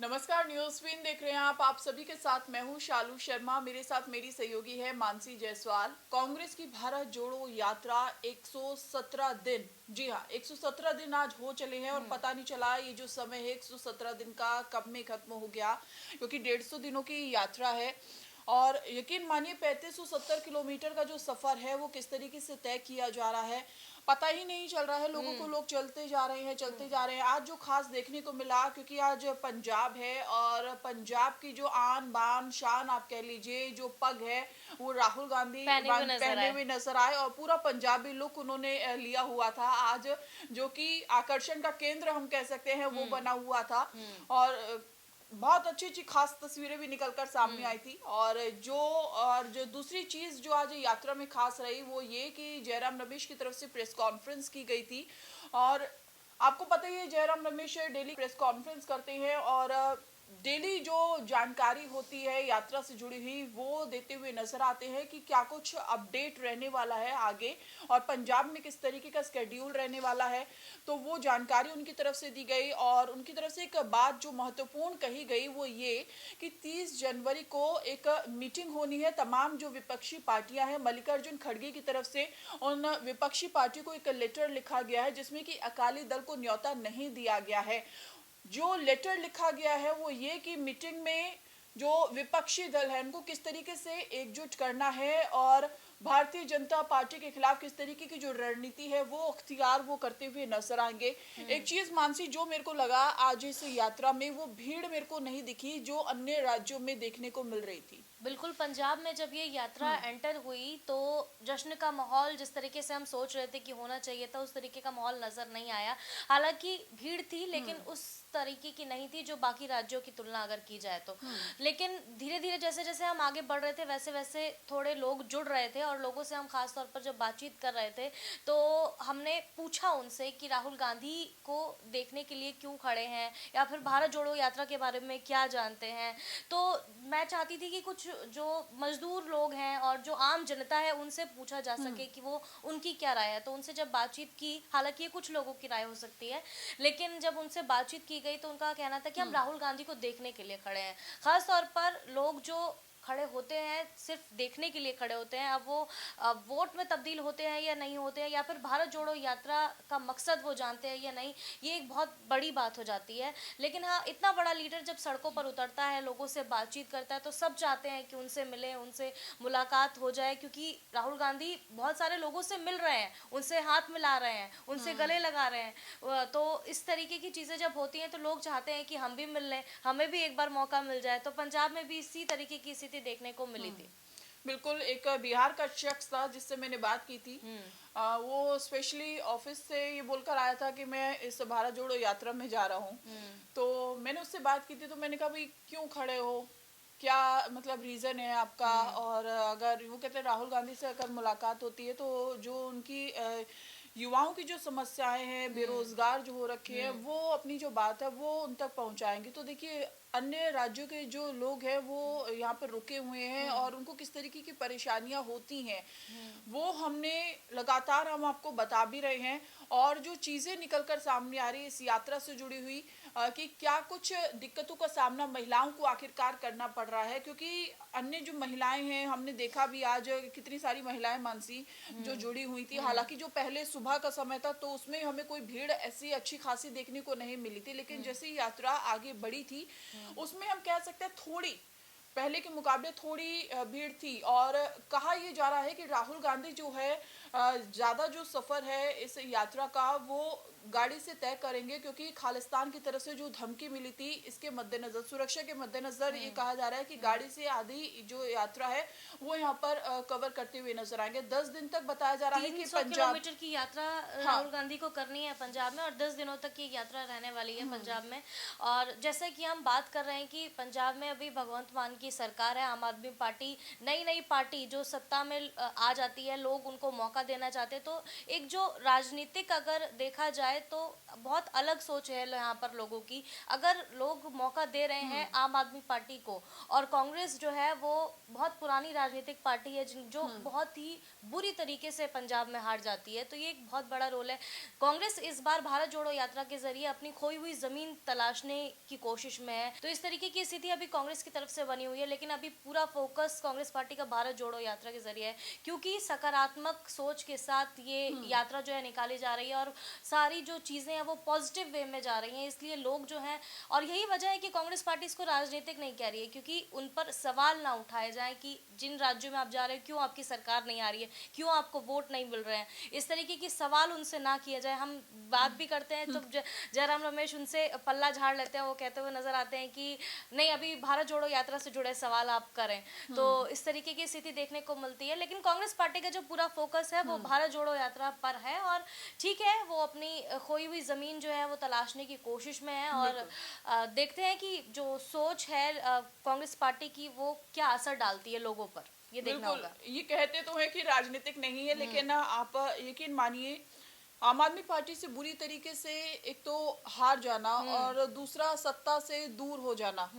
नमस्कार, news win देख रहे हैं आप सभी के साथ मैं हूं शालू शर्मा। मेरे साथ मेरी सहयोगी है मानसी जायसवाल। कांग्रेस की भारत जोड़ो यात्रा 117 दिन, जी हां, 117 दिन आज हो चले हैं और पता नहीं चला ये जो समय है 117 दिन का कब में खत्म हो गया, क्योंकि 150 दिनों की यात्रा है। और यकीन मानिए 3570 किलोमीटर का जो सफर है वो किस तरीके से तय किया जा रहा है पता ही नहीं चल रहा है लोगों को। लोग चलते जा रहे हैं, चलते जा रहे हैं। आज जो खास देखने को मिला, क्योंकि आज पंजाब है और पंजाब की जो आन बान शान आप कह लीजिए, जो पग है वो राहुल गांधी पहने हुए नजर पहने आए। हुए नजर आए और पूरा पंजाबी लुक उन्होंने लिया हुआ था आज, जो कि आकर्षण का केंद्र हम कह सकते हैं वो बना हुआ था। और बहुत अच्छी अच्छी खास तस्वीरें भी निकलकर सामने आई थी। और जो दूसरी चीज जो आज यात्रा में खास रही वो ये कि जयराम रमेश की तरफ से प्रेस कॉन्फ्रेंस की गई थी। और आपको पता ही है Jairam Ramesh daily press conference करते हैं और डेली जो जानकारी होती है यात्रा से जुड़ी हुई वो देते हुए नजर आते हैं कि क्या कुछ अपडेट रहने वाला है आगे और पंजाब में किस तरीके का स्केड्यूल रहने वाला है। तो वो जानकारी उनकी तरफ से दी गई और उनकी तरफ से एक बात जो महत्वपूर्ण कही गई वो ये कि 30 जनवरी को एक मीटिंग होनी है। तमाम जो विपक्षी पार्टियां हैं, मल्लिकार्जुन खड़गे की तरफ से उन विपक्षी पार्टियों को एक लेटर लिखा गया है जिसमें कि अकाली दल को न्योता नहीं दिया गया है। जो लेटर लिखा गया है वो ये कि मीटिंग में जो विपक्षी दल है उनको किस तरीके से एकजुट करना है और भारतीय जनता पार्टी के खिलाफ किस तरीके की जो रणनीति है वो अख्तियार वो करते हुए नजर आएंगे। एक चीज मानसी जो मेरे को लगा आज इस यात्रा में, वो भीड़ मेरे को नहीं दिखी जो अन्य राज्यों में देखने को मिल रही थी। बिल्कुल, पंजाब में जब ये यात्रा एंटर हुई तो जश्न का माहौल जिस तरीके से हम सोच रहे थे कि होना चाहिए था उस तरीके का माहौल नजर नहीं आया। हालांकि भीड़ थी लेकिन उस तरीके की नहीं थी जो बाकी राज्यों की तुलना अगर की जाए तो। लेकिन धीरे धीरे जैसे जैसे हम आगे बढ़ रहे थे वैसे वैसे थोड़े लोग जुड़ रहे थे और लोगों से हम खास तौर पर जब बातचीत कर रहे थे तो हमने पूछा उनसे कि राहुल गांधी को देखने के लिए क्यों खड़े हैं या फिर भारत जोड़ो यात्रा के बारे में क्या जानते हैं। तो मैं चाहती थी कि कुछ जो मजदूर लोग हैं और जो आम जनता है उनसे पूछा जा सके कि वो उनकी क्या राय है। तो उनसे जब बातचीत की, हालांकि ये कुछ लोगों की राय हो सकती है, लेकिन जब उनसे बातचीत की गई तो उनका कहना था कि हम राहुल गांधी को देखने के लिए खड़े हैं। खास तौर पर लोग जो खड़े होते हैं सिर्फ देखने के लिए खड़े होते हैं, अब वो वोट में तब्दील होते हैं या नहीं होते हैं या फिर भारत जोड़ो यात्रा का मकसद वो जानते हैं या नहीं, ये एक बहुत बड़ी बात हो जाती है। लेकिन हाँ, इतना बड़ा लीडर जब सड़कों पर उतरता है, लोगों से बातचीत करता है तो सब चाहते हैं कि उनसे मिले, उनसे मुलाकात हो जाए, क्योंकि राहुल गांधी बहुत सारे लोगों से मिल रहे हैं, उनसे हाथ मिला रहे हैं, उनसे गले लगा रहे हैं। तो इस तरीके की चीज़ें जब होती हैं तो लोग चाहते हैं कि हम भी मिल लें, हमें भी एक बार मौका मिल जाए। तो पंजाब में भी इसी तरीके की स्थिति देखने को मिली थी। बिल्कुल। एक बिहार का शख्स था जिससे मैंने बात की थी। वो स्पेशली ऑफिस से ये बोलकर आया था कि मैं इस भारत जोड़ो यात्रा में जा रहा हूँ। तो मैंने उससे बात की थी तो मैंने कहा भाई क्यों खड़े हो, क्या मतलब रीजन है आपका। और अगर वो कहते हैं राहुल गांधी से अगर मुलाकात होती है तो जो उनकी युवाओं की जो समस्याएं हैं, बेरोजगार जो हो रखे हैं, वो अपनी जो बात है वो उन तक पहुंचाएंगे। तो देखिए अन्य राज्यों के जो लोग हैं वो यहाँ पर रुके हुए हैं और उनको किस तरीके की परेशानियां होती हैं वो हमने लगातार हम आपको बता भी रहे हैं। और जो चीजें निकलकर सामने आ रही है इस यात्रा से जुड़ी हुई कि क्या कुछ दिक्कतों का सामना महिलाओं को आखिरकार करना पड़ रहा है, क्योंकि अन्य जो महिलाएं हैं हमने देखा भी आज कितनी सारी महिलाएं मानसी जो जुड़ी हुई थी। हालांकि जो पहले सुबह का समय था तो उसमें हमें कोई भीड़ ऐसी अच्छी खासी देखने को नहीं मिली थी, लेकिन जैसे ही यात्रा आगे बढ़ी थी उसमें हम कह सकते हैं थोड़ी पहले के मुकाबले थोड़ी भीड़ थी। और कहा यह जा रहा है कि राहुल गांधी जो है ज्यादा जो सफर है इस यात्रा का वो गाड़ी से तय करेंगे, क्योंकि खालिस्तान की तरफ से जो धमकी मिली थी इसके मद्देनजर, सुरक्षा के मद्देनजर ये कहा जा रहा है कि गाड़ी से आधी जो यात्रा है वो यहाँ पर कवर करते हुए नजर आएंगे। 10 दिन तक बताया जा रहा है कि 300 पंजाब। किलोमीटर की यात्रा हाँ। राहुल गांधी को करनी है पंजाब में और 10 दिनों तक की यात्रा रहने वाली है पंजाब में। और जैसे कि हम बात कर रहे हैं कि पंजाब में अभी भगवंत मान की सरकार है, आम आदमी पार्टी, नई नई पार्टी जो सत्ता में आ जाती है, लोग उनको मौका देना चाहते हैं। तो एक जो राजनीतिक अगर देखा जाए तो बहुत अलग सोच है यहाँ पर लोगों की। अगर लोग मौका दे रहे हैं आम आदमी पार्टी को, और कांग्रेस जो है वो बहुत पुरानी राजनीतिक पार्टी है जो बहुत ही बुरी तरीके से पंजाब में हार जाती है, तो ये एक बहुत बड़ा रोल है। कांग्रेस इस बार भारत जोड़ो यात्रा के जरिए अपनी खोई हुई जमीन तलाशने की कोशिश में है। तो इस तरीके की स्थिति अभी कांग्रेस की तरफ से बनी हुई है, लेकिन अभी पूरा फोकस कांग्रेस पार्टी का भारत जोड़ो यात्रा के जरिए है, क्योंकि सकारात्मक सोच के साथ ये यात्रा जो है निकाली जा रही है और सारी जो चीजें हैं वो पॉजिटिव वे में जा रही हैं। इसलिए लोग जो हैं, और यही वजह है कि कांग्रेस पार्टी इसको राजनीतिक नहीं कह रही है, क्योंकि उन पर सवाल ना उठाए जाए कि जिन राज्यों में आप जा रहे हो क्यों आपकी सरकार नहीं आ रही है, क्यों आपको वोट नहीं मिल रहे हैं, इस तरीके की सवाल उनसे ना किया जाए। हम बात भी करते हैं तो जयराम रमेश उनसे पल्ला झाड़ लेते हैं, वो कहते हुए नजर आते हैं कि नहीं, अभी भारत जोड़ो यात्रा से जुड़े सवाल आप करें। तो इस तरीके की स्थिति देखने को मिलती है, लेकिन कांग्रेस पार्टी का जो पूरा फोकस है वो भारत जोड़ो यात्रा पर है। और ठीक है, वो अपनी खोई हुई जमीन जो है वो तलाशने की कोशिश में है, और देखते हैं कि जो सोच है कांग्रेस पार्टी की वो क्या असर डालती है लोगों पर, ये देखना होगा। ये कहते तो है कि राजनीतिक नहीं है, लेकिन ना आप यकीन मानिए, आम आदमी पार्टी से बुरी तरीके से एक तो हार जाना और दूसरा सत्ता से दूर हो जाना,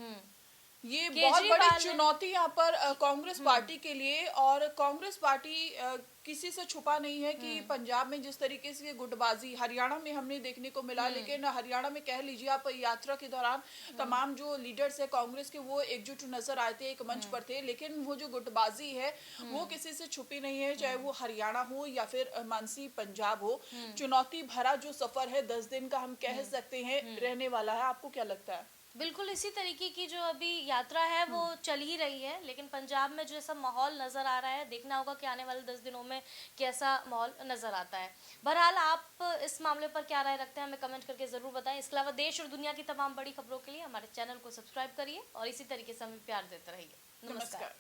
ये बहुत बड़ी चुनौती यहाँ पर कांग्रेस पार्टी के लिए। और कांग्रेस पार्टी किसी से छुपा नहीं है कि पंजाब में जिस तरीके से गुटबाजी हरियाणा में हमने देखने को मिला, लेकिन हरियाणा में कह लीजिए आप यात्रा के दौरान तमाम जो लीडर्स है कांग्रेस के वो एकजुट नजर आए थे, एक मंच पर थे, लेकिन वो जो गुटबाजी है वो किसी से छुपी नहीं है, चाहे वो हरियाणा हो या फिर मानसी पंजाब हो। चुनौती भरा जो सफर है 10 दिन का हम कह सकते हैं रहने वाला है। आपको क्या लगता है? बिल्कुल इसी तरीके की जो अभी यात्रा है वो चल ही रही है, लेकिन पंजाब में जो ऐसा माहौल नजर आ रहा है, देखना होगा कि आने वाले 10 दिनों में कैसा माहौल नजर आता है। बहरहाल आप इस मामले पर क्या राय रखते हैं हमें कमेंट करके जरूर बताएं। इसके अलावा देश और दुनिया की तमाम बड़ी खबरों के लिए हमारे चैनल को सब्सक्राइब करिए और इसी तरीके से हमें प्यार देते रहिए। नमस्कार।